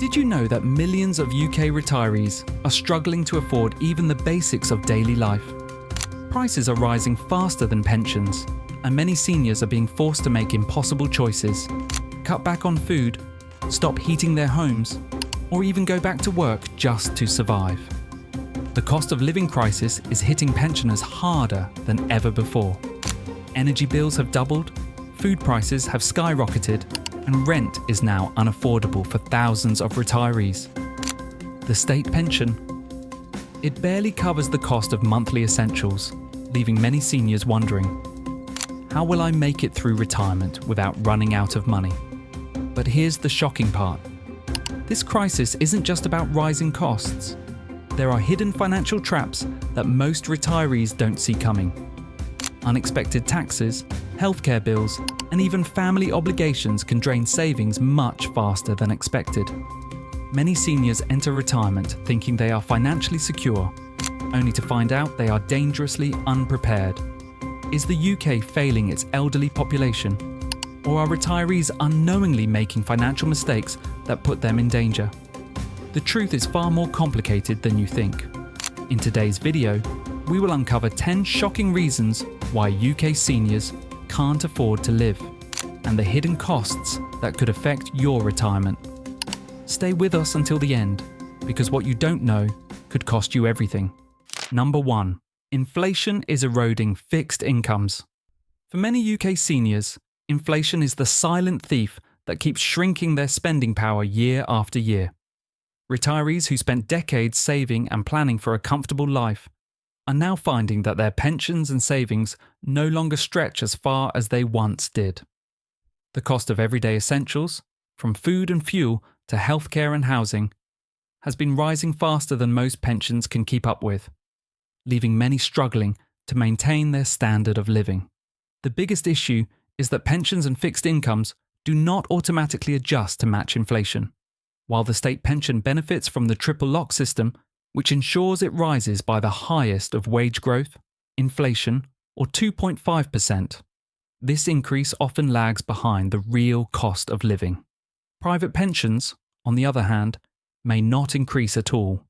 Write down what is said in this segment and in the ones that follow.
Did you know that millions of UK retirees are struggling to afford even the basics of daily life? Prices are rising faster than pensions, and many seniors are being forced to make impossible choices. Cut back on food, stop heating their homes, or even go back to work just to survive. The cost of living crisis is hitting pensioners harder than ever before. Energy bills have doubled, food prices have skyrocketed, and rent is now unaffordable for thousands of retirees. The state pension. It barely covers the cost of monthly essentials, leaving many seniors wondering, how will I make it through retirement without running out of money? But here's the shocking part. This crisis isn't just about rising costs. There are hidden financial traps that most retirees don't see coming. Unexpected taxes, healthcare bills, and even family obligations can drain savings much faster than expected. Many seniors enter retirement thinking they are financially secure, only to find out they are dangerously unprepared. Is the UK failing its elderly population? Or are retirees unknowingly making financial mistakes that put them in danger? The truth is far more complicated than you think. In today's video, we will uncover 10 shocking reasons why UK seniors can't afford to live, and the hidden costs that could affect your retirement. Stay with us until the end, because what you don't know could cost you everything. Number 1. Inflation is eroding fixed incomes. For many UK seniors, inflation is the silent thief that keeps shrinking their spending power year after year. Retirees who spent decades saving and planning for a comfortable life are now finding that their pensions and savings no longer stretch as far as they once did. The cost of everyday essentials, from food and fuel to healthcare and housing, has been rising faster than most pensions can keep up with, leaving many struggling to maintain their standard of living. The biggest issue is that pensions and fixed incomes do not automatically adjust to match inflation. While the state pension benefits from the triple lock system, which ensures it rises by the highest of wage growth, inflation, or 2.5%, this increase often lags behind the real cost of living. Private pensions, on the other hand, may not increase at all,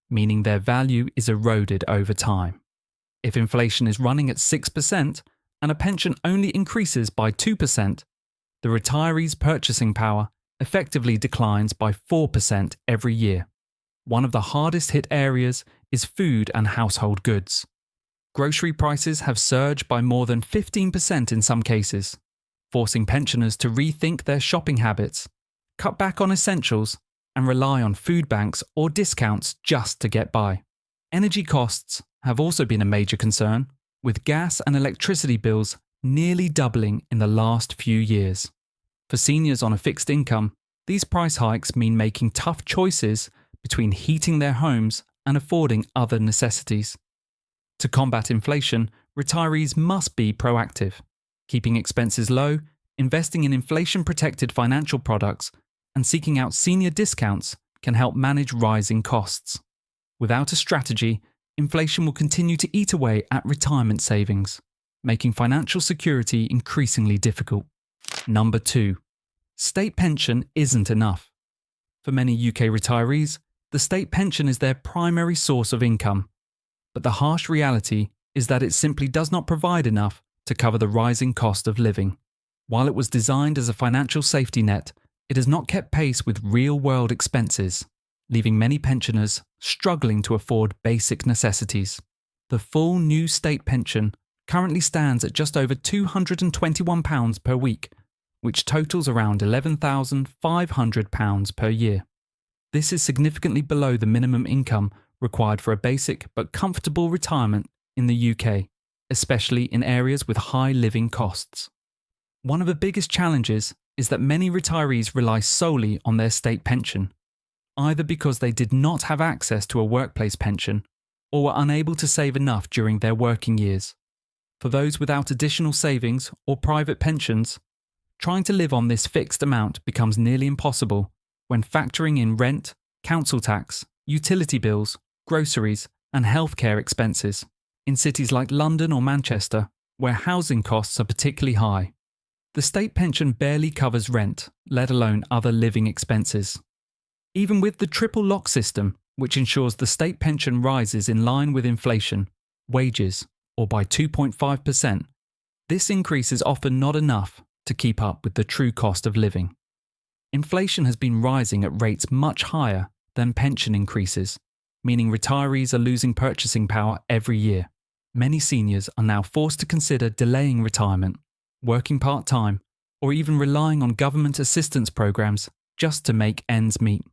meaning their value is eroded over time. If inflation is running at 6% and a pension only increases by 2%, the retiree's purchasing power effectively declines by 4% every year. One of the hardest hit areas is food and household goods. Grocery prices have surged by more than 15% in some cases, forcing pensioners to rethink their shopping habits, cut back on essentials, and rely on food banks or discounts just to get by. Energy costs have also been a major concern, with gas and electricity bills nearly doubling in the last few years. For seniors on a fixed income, these price hikes mean making tough choices between heating their homes and affording other necessities. To combat inflation, retirees must be proactive, keeping expenses low, investing in inflation-protected financial products, and seeking out senior discounts can help manage rising costs. Without a strategy, inflation will continue to eat away at retirement savings, making financial security increasingly difficult. Number 2. State pension isn't enough. For many UK retirees, the state pension is their primary source of income, but the harsh reality is that it simply does not provide enough to cover the rising cost of living. While it was designed as a financial safety net, it has not kept pace with real-world expenses, leaving many pensioners struggling to afford basic necessities. The full new state pension currently stands at just over £221 per week, which totals around £11,500 per year. This is significantly below the minimum income required for a basic but comfortable retirement in the UK, especially in areas with high living costs. One of the biggest challenges is that many retirees rely solely on their state pension, either because they did not have access to a workplace pension or were unable to save enough during their working years. For those without additional savings or private pensions, trying to live on this fixed amount becomes nearly impossible when factoring in rent, council tax, utility bills, groceries, and healthcare expenses. In cities like London or Manchester, where housing costs are particularly high, the state pension barely covers rent, let alone other living expenses. Even with the triple lock system, which ensures the state pension rises in line with inflation, wages, or by 2.5%, this increase is often not enough to keep up with the true cost of living. Inflation has been rising at rates much higher than pension increases, meaning retirees are losing purchasing power every year. Many seniors are now forced to consider delaying retirement, working part-time, or even relying on government assistance programs just to make ends meet.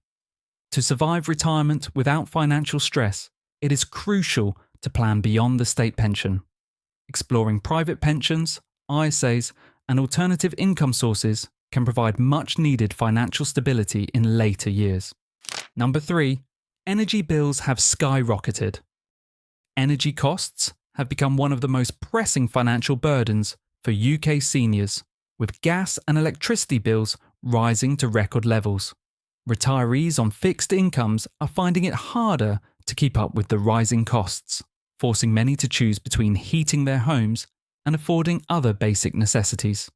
To survive retirement without financial stress, it is crucial to plan beyond the state pension. Exploring private pensions, ISAs, and alternative income sources can provide much-needed financial stability in later years. Number 3. Energy bills have skyrocketed. Energy costs have become one of the most pressing financial burdens for UK seniors, with gas and electricity bills rising to record levels. Retirees on fixed incomes are finding it harder to keep up with the rising costs, forcing many to choose between heating their homes and affording other basic necessities.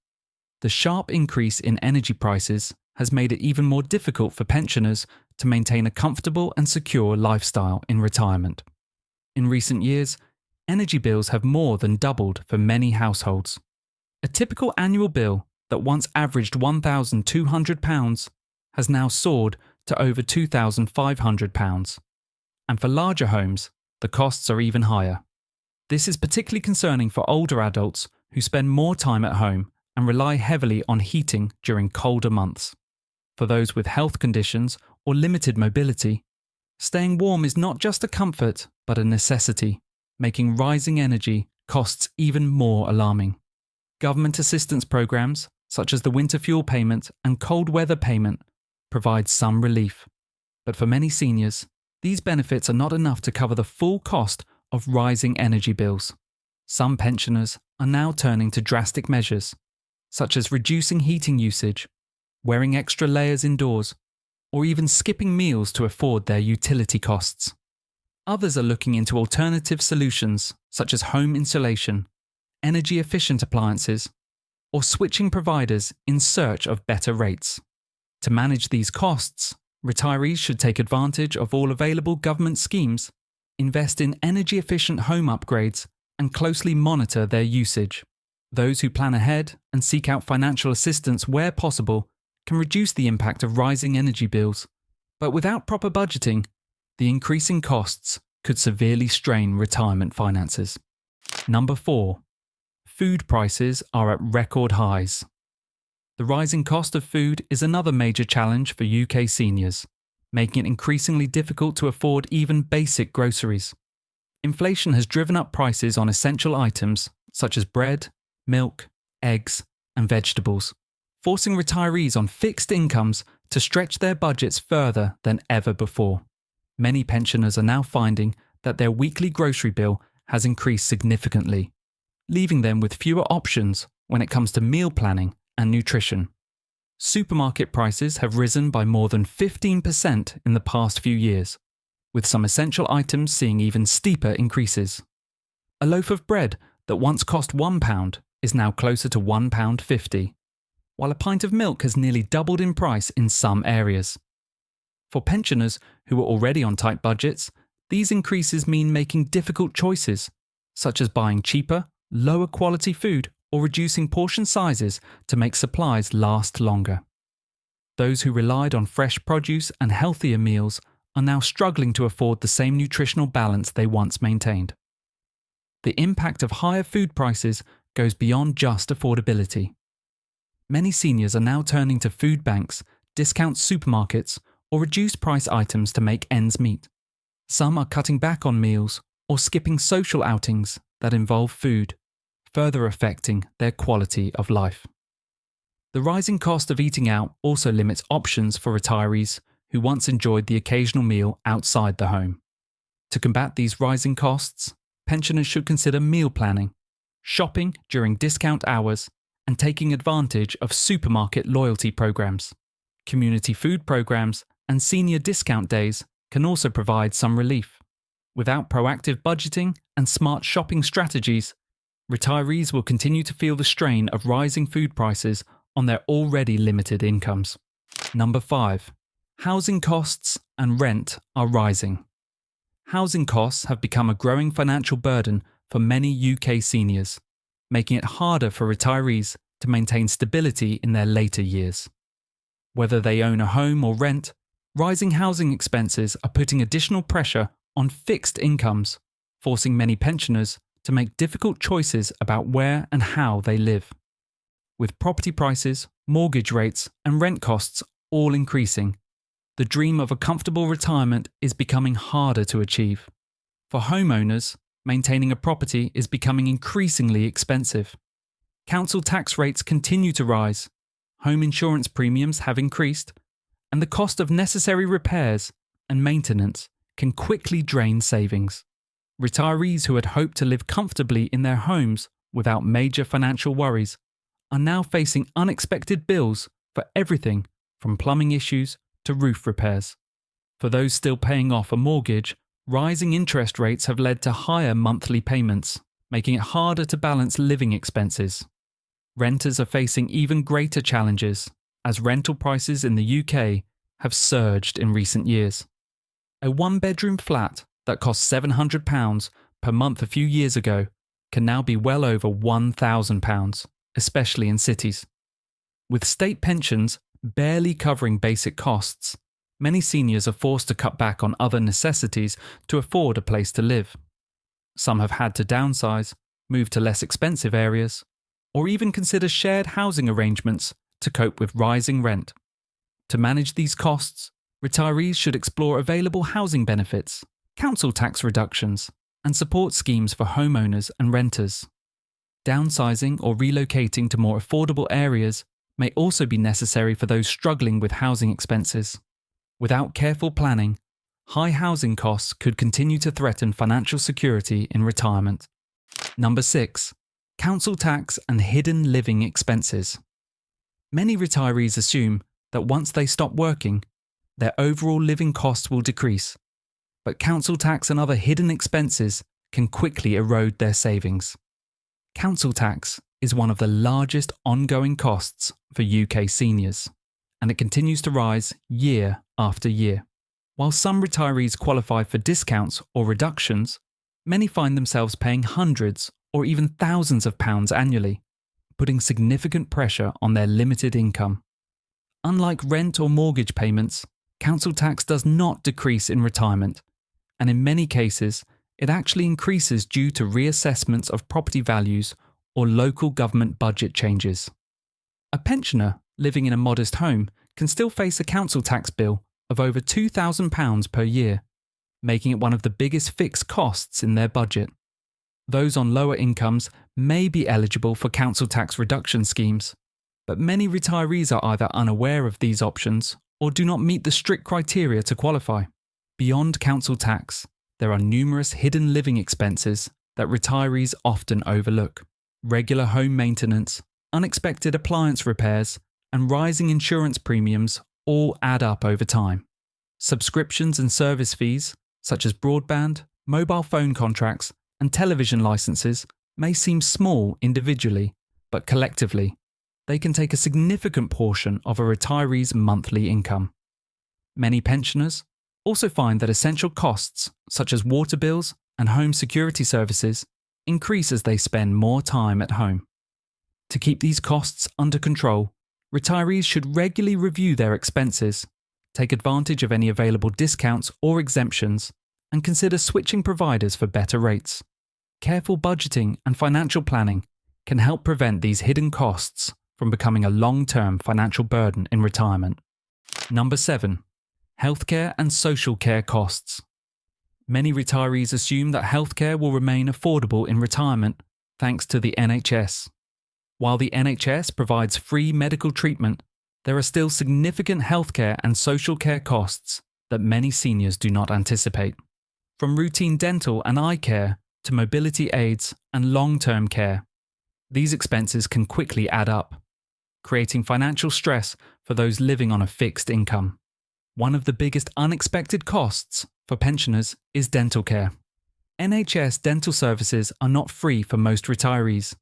The sharp increase in energy prices has made it even more difficult for pensioners to maintain a comfortable and secure lifestyle in retirement. In recent years, energy bills have more than doubled for many households. A typical annual bill that once averaged £1,200 has now soared to over £2,500. And for larger homes, the costs are even higher. This is particularly concerning for older adults who spend more time at home and rely heavily on heating during colder months. For those with health conditions or limited mobility, staying warm is not just a comfort but a necessity, making rising energy costs even more alarming. Government assistance programs, such as the winter fuel payment and cold weather payment, provide some relief. But for many seniors, these benefits are not enough to cover the full cost of rising energy bills. Some pensioners are now turning to drastic measures, such as reducing heating usage, wearing extra layers indoors, or even skipping meals to afford their utility costs. Others are looking into alternative solutions, such as home insulation, energy-efficient appliances, or switching providers in search of better rates. To manage these costs, retirees should take advantage of all available government schemes, invest in energy-efficient home upgrades, and closely monitor their usage. Those who plan ahead and seek out financial assistance where possible can reduce the impact of rising energy bills, but without proper budgeting, the increasing costs could severely strain retirement finances. Number 4. Food prices are at record highs. The rising cost of food is another major challenge for UK seniors, making it increasingly difficult to afford even basic groceries. Inflation has driven up prices on essential items such as bread, milk, eggs, and vegetables, forcing retirees on fixed incomes to stretch their budgets further than ever before. Many pensioners are now finding that their weekly grocery bill has increased significantly, leaving them with fewer options when it comes to meal planning and nutrition. Supermarket prices have risen by more than 15% in the past few years, with some essential items seeing even steeper increases. A loaf of bread that once cost £1 is now closer to £1.50, while a pint of milk has nearly doubled in price in some areas. For pensioners who are already on tight budgets, these increases mean making difficult choices, such as buying cheaper, lower quality food or reducing portion sizes to make supplies last longer. Those who relied on fresh produce and healthier meals are now struggling to afford the same nutritional balance they once maintained. The impact of higher food prices goes beyond just affordability. Many seniors are now turning to food banks, discount supermarkets, or reduced price items to make ends meet. Some are cutting back on meals or skipping social outings that involve food, further affecting their quality of life. The rising cost of eating out also limits options for retirees who once enjoyed the occasional meal outside the home. To combat these rising costs, pensioners should consider meal planning, shopping during discount hours, and taking advantage of supermarket loyalty programs. Community food programs and senior discount days can also provide some relief. Without proactive budgeting and smart shopping strategies, retirees will continue to feel the strain of rising food prices on their already limited incomes. Number 5. Housing costs and rent are rising. Housing costs have become a growing financial burden for many UK seniors, making it harder for retirees to maintain stability in their later years. Whether they own a home or rent, rising housing expenses are putting additional pressure on fixed incomes, forcing many pensioners to make difficult choices about where and how they live. With property prices, mortgage rates, and rent costs all increasing, the dream of a comfortable retirement is becoming harder to achieve. For homeowners, maintaining a property is becoming increasingly expensive. Council tax rates continue to rise, home insurance premiums have increased, and the cost of necessary repairs and maintenance can quickly drain savings. Retirees who had hoped to live comfortably in their homes without major financial worries are now facing unexpected bills for everything from plumbing issues to roof repairs. For those still paying off a mortgage, rising interest rates have led to higher monthly payments, making it harder to balance living expenses. Renters are facing even greater challenges as rental prices in the UK have surged in recent years. A one-bedroom flat that cost £700 per month a few years ago can now be well over £1,000, especially in cities. With state pensions barely covering basic costs, many seniors are forced to cut back on other necessities to afford a place to live. Some have had to downsize, move to less expensive areas, or even consider shared housing arrangements to cope with rising rent. To manage these costs, retirees should explore available housing benefits, council tax reductions, and support schemes for homeowners and renters. Downsizing or relocating to more affordable areas may also be necessary for those struggling with housing expenses. Without careful planning, high housing costs could continue to threaten financial security in retirement. Number 6. Council tax and hidden living expenses. Many retirees assume that once they stop working, their overall living costs will decrease, but council tax and other hidden expenses can quickly erode their savings. Council tax is one of the largest ongoing costs for UK seniors, and it continues to rise year after year. While some retirees qualify for discounts or reductions, many find themselves paying hundreds or even thousands of pounds annually, putting significant pressure on their limited income. Unlike rent or mortgage payments, council tax does not decrease in retirement, and in many cases, it actually increases due to reassessments of property values or local government budget changes. A pensioner living in a modest home can still face a council tax bill of over £2,000 per year, making it one of the biggest fixed costs in their budget. Those on lower incomes may be eligible for council tax reduction schemes, but many retirees are either unaware of these options or do not meet the strict criteria to qualify. Beyond council tax, there are numerous hidden living expenses that retirees often overlook. Regular home maintenance, unexpected appliance repairs, and rising insurance premiums all add up over time. Subscriptions and service fees, such as broadband, mobile phone contracts, and television licenses, may seem small individually, but collectively, they can take a significant portion of a retiree's monthly income. Many pensioners also find that essential costs, such as water bills and home security services, increase as they spend more time at home. To keep these costs under control, retirees should regularly review their expenses, take advantage of any available discounts or exemptions, and consider switching providers for better rates. Careful budgeting and financial planning can help prevent these hidden costs from becoming a long-term financial burden in retirement. Number 7. Healthcare and social care costs. Many retirees assume that healthcare will remain affordable in retirement thanks to the NHS. While the NHS provides free medical treatment, there are still significant healthcare and social care costs that many seniors do not anticipate. From routine dental and eye care to mobility aids and long-term care, these expenses can quickly add up, creating financial stress for those living on a fixed income. One of the biggest unexpected costs for pensioners is dental care. NHS dental services are not free for most retirees,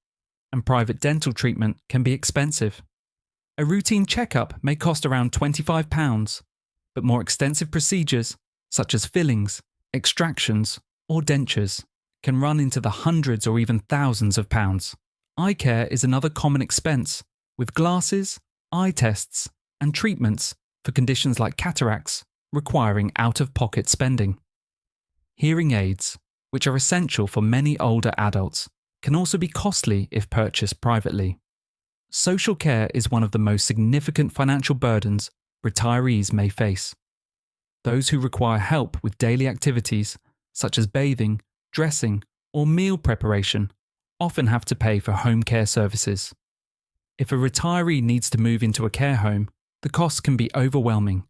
and private dental treatment can be expensive. A routine checkup may cost around £25, but more extensive procedures, such as fillings, extractions, or dentures, can run into the hundreds or even thousands of pounds. Eye care is another common expense, with glasses, eye tests, and treatments for conditions like cataracts requiring out-of-pocket spending. Hearing aids, which are essential for many older adults, can also be costly if purchased privately. Social care is one of the most significant financial burdens retirees may face. Those who require help with daily activities, such as bathing, dressing, or meal preparation, often have to pay for home care services. If a retiree needs to move into a care home, the costs can be overwhelming.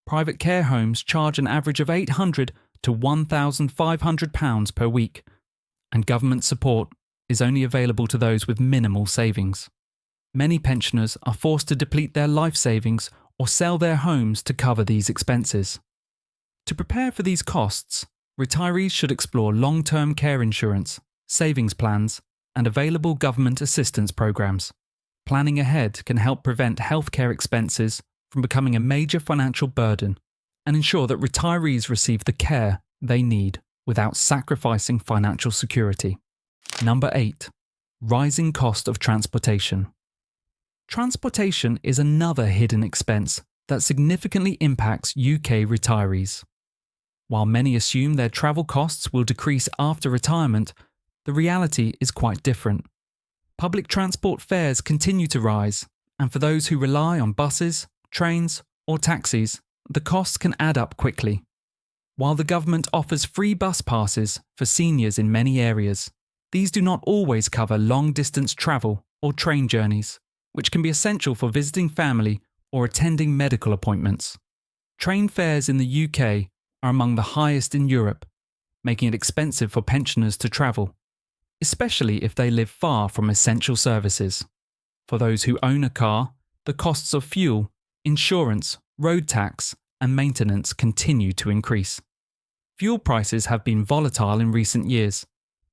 Private care homes charge an average of £800 to £1,500 per week, and government support is only available to those with minimal savings. Many pensioners are forced to deplete their life savings or sell their homes to cover these expenses. To prepare for these costs, retirees should explore long-term care insurance, savings plans, and available government assistance programs. Planning ahead can help prevent healthcare expenses from becoming a major financial burden and ensure that retirees receive the care they need without sacrificing financial security. Number 8. Rising cost of transportation. Transportation is another hidden expense that significantly impacts UK retirees. While many assume their travel costs will decrease after retirement, the reality is quite different. Public transport fares continue to rise, and for those who rely on buses, trains, or taxis, the costs can add up quickly. While the government offers free bus passes for seniors in many areas, these do not always cover long-distance travel or train journeys, which can be essential for visiting family or attending medical appointments. Train fares in the UK are among the highest in Europe, making it expensive for pensioners to travel, especially if they live far from essential services. For those who own a car, the costs of fuel, insurance, road tax, and maintenance continue to increase. Fuel prices have been volatile in recent years,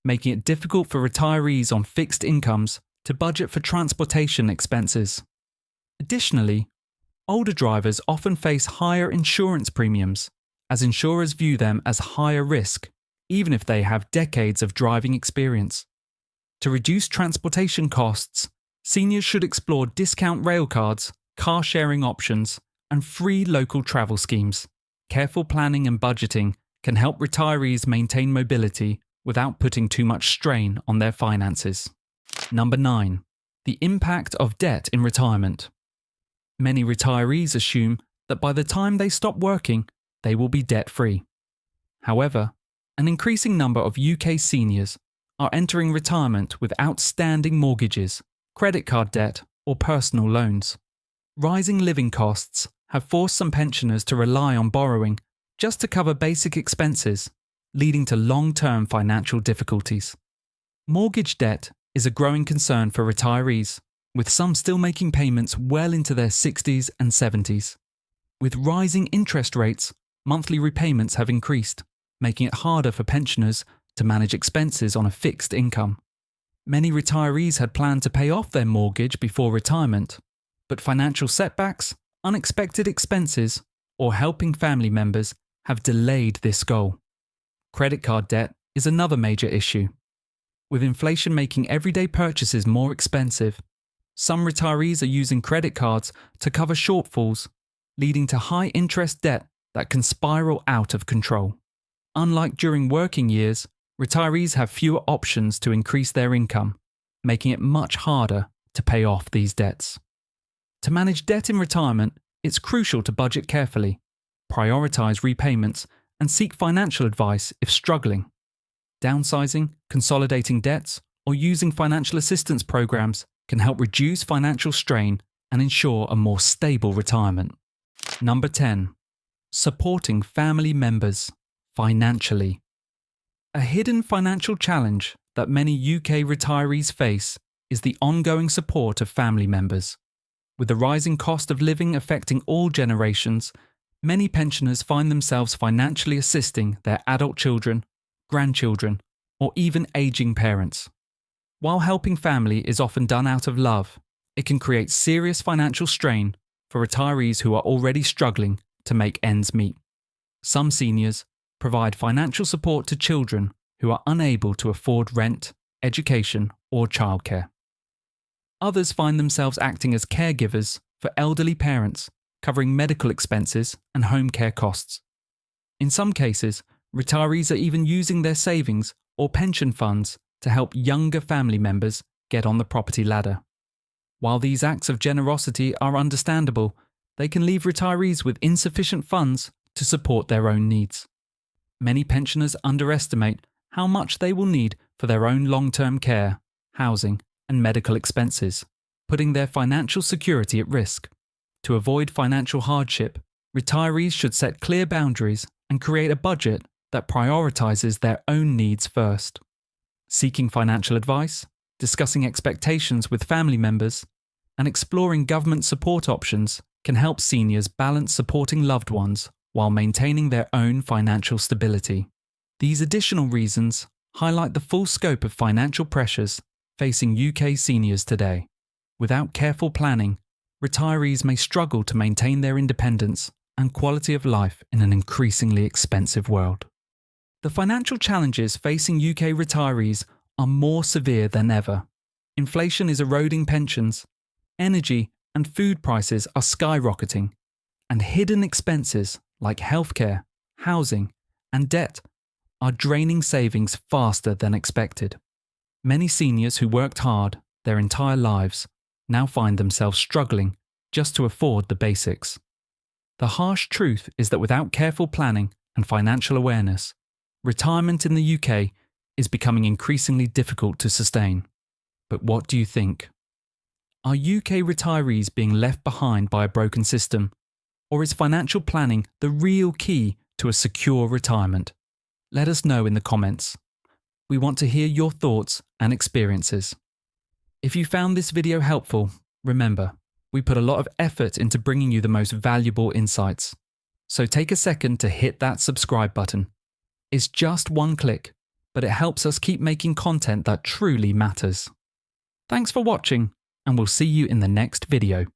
making it difficult for retirees on fixed incomes to budget for transportation expenses. Additionally, older drivers often face higher insurance premiums, as insurers view them as higher risk, even if they have decades of driving experience. To reduce transportation costs, seniors should explore discount rail cards, car sharing options, and free local travel schemes. Careful planning and budgeting can help retirees maintain mobility without putting too much strain on their finances. Number 9. The impact of debt in retirement. Many retirees assume that by the time they stop working, they will be debt-free. However, an increasing number of UK seniors are entering retirement with outstanding mortgages, credit card debt, or personal loans. Rising living costs have forced some pensioners to rely on borrowing just to cover basic expenses, leading to long-term financial difficulties. Mortgage debt is a growing concern for retirees, with some still making payments well into their 60s and 70s. With rising interest rates, monthly repayments have increased, making it harder for pensioners to manage expenses on a fixed income. Many retirees had planned to pay off their mortgage before retirement, but financial setbacks, unexpected expenses, or helping family members have delayed this goal. Credit card debt is another major issue. With inflation making everyday purchases more expensive, some retirees are using credit cards to cover shortfalls, leading to high interest debt that can spiral out of control. Unlike during working years, retirees have fewer options to increase their income, making it much harder to pay off these debts. To manage debt in retirement, it's crucial to budget carefully, prioritize repayments, and seek financial advice if struggling. Downsizing, consolidating debts, or using financial assistance programs can help reduce financial strain and ensure a more stable retirement. Number 10. Supporting family members financially. A hidden financial challenge that many UK retirees face is the ongoing support of family members. With the rising cost of living affecting all generations, many pensioners find themselves financially assisting their adult children, grandchildren, or even aging parents. While helping family is often done out of love, it can create serious financial strain for retirees who are already struggling to make ends meet. Some seniors provide financial support to children who are unable to afford rent, education, or childcare. Others find themselves acting as caregivers for elderly parents, covering medical expenses and home care costs. In some cases, retirees are even using their savings or pension funds to help younger family members get on the property ladder. While these acts of generosity are understandable, they can leave retirees with insufficient funds to support their own needs. Many pensioners underestimate how much they will need for their own long-term care, housing, and medical expenses, putting their financial security at risk. To avoid financial hardship, retirees should set clear boundaries and create a budget that prioritizes their own needs first. Seeking financial advice, discussing expectations with family members, and exploring government support options can help seniors balance supporting loved ones while maintaining their own financial stability. These additional reasons highlight the full scope of financial pressures facing UK seniors today. Without careful planning, retirees may struggle to maintain their independence and quality of life in an increasingly expensive world. The financial challenges facing UK retirees are more severe than ever. Inflation is eroding pensions, energy and food prices are skyrocketing, and hidden expenses like healthcare, housing, and debt are draining savings faster than expected. Many seniors who worked hard their entire lives now find themselves struggling just to afford the basics. The harsh truth is that without careful planning and financial awareness, retirement in the UK is becoming increasingly difficult to sustain. But what do you think? Are UK retirees being left behind by a broken system? Or is financial planning the real key to a secure retirement? Let us know in the comments. We want to hear your thoughts and experiences. If you found this video helpful, remember, we put a lot of effort into bringing you the most valuable insights. So take a second to hit that subscribe button. It's just one click, but it helps us keep making content that truly matters. Thanks for watching, and we'll see you in the next video.